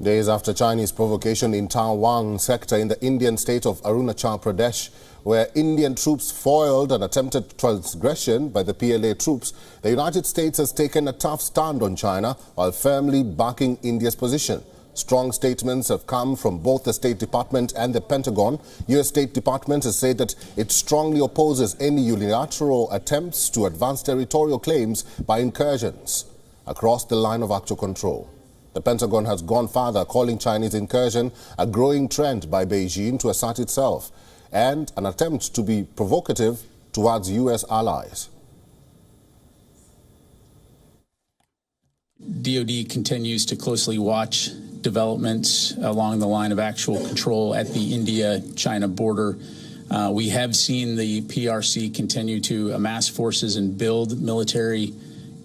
Days after Chinese provocation in Tawang sector in the Indian state of Arunachal Pradesh, where Indian troops foiled an attempted transgression by the PLA troops, the United States has taken a tough stand on China while firmly backing India's position. Strong statements have come from both the State Department and the Pentagon. U.S. State Department has said that it strongly opposes any unilateral attempts to advance territorial claims by incursions across the line of actual control. The Pentagon has gone further, calling Chinese incursion a growing trend by Beijing to assert itself and an attempt to be provocative towards U.S. allies. DoD continues to closely watch developments along the line of actual control at the India-China border. We have seen the PRC continue to amass forces and build military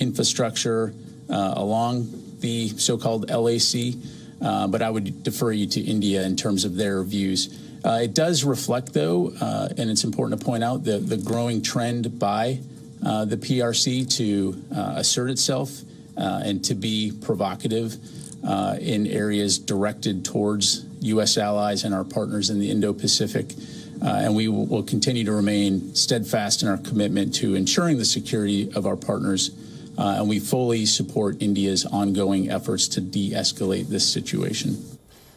infrastructure along the so-called LAC, but I would defer you to India in terms of their views. It does reflect, though, and it's important to point out, the growing trend by the PRC to assert itself and to be provocative in areas directed towards U.S. allies and our partners in the Indo-Pacific. And we will continue to remain steadfast in our commitment to ensuring the security of our partners. And we fully support India's ongoing efforts to de-escalate this situation.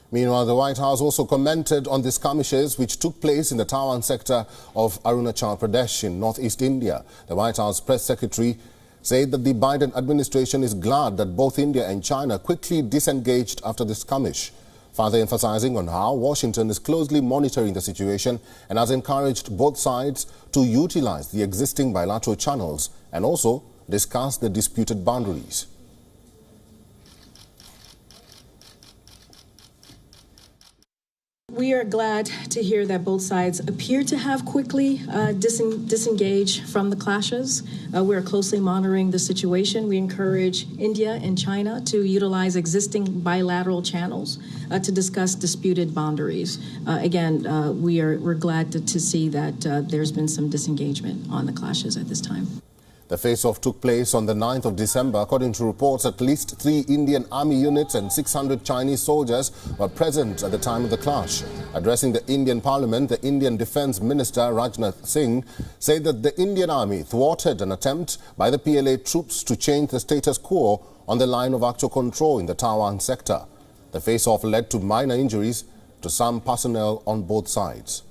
Meanwhile, the White House also commented on the skirmishes which took place in the Tawang sector of Arunachal Pradesh in northeast India. The White House press secretary said that the Biden administration is glad that both India and China quickly disengaged after the skirmish, further emphasizing on how Washington is closely monitoring the situation and has encouraged both sides to utilize the existing bilateral channels and also discuss the disputed boundaries. We are glad to hear that both sides appear to have quickly disengaged from the clashes. We are closely monitoring the situation. We encourage India and China to utilize existing bilateral channels to discuss disputed boundaries. We're glad to see that there's been some disengagement on the clashes at this time. The face-off took place on the 9th of December. According to reports, at least 3 Indian army units and 600 Chinese soldiers were present at the time of the clash. Addressing the Indian Parliament, the Indian Defence Minister Rajnath Singh said that the Indian Army thwarted an attempt by the PLA troops to change the status quo on the line of actual control in the Tawang sector. The face-off led to minor injuries to some personnel on both sides.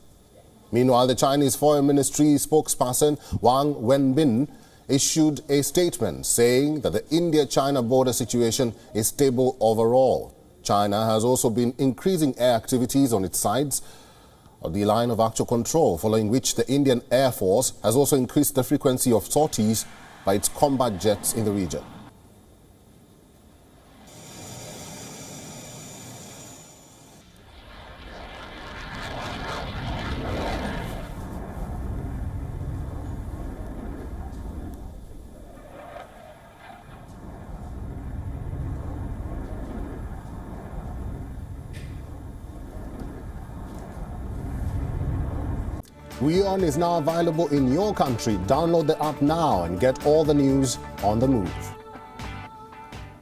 Meanwhile, the Chinese Foreign Ministry spokesperson Wang Wenbin issued a statement saying that the India-China border situation is stable overall. China has also been increasing air activities on its sides of the line of actual control, following which the Indian Air Force has also increased the frequency of sorties by its combat jets in the region. WION is now available in your country. Download the app now and get all the news on the move.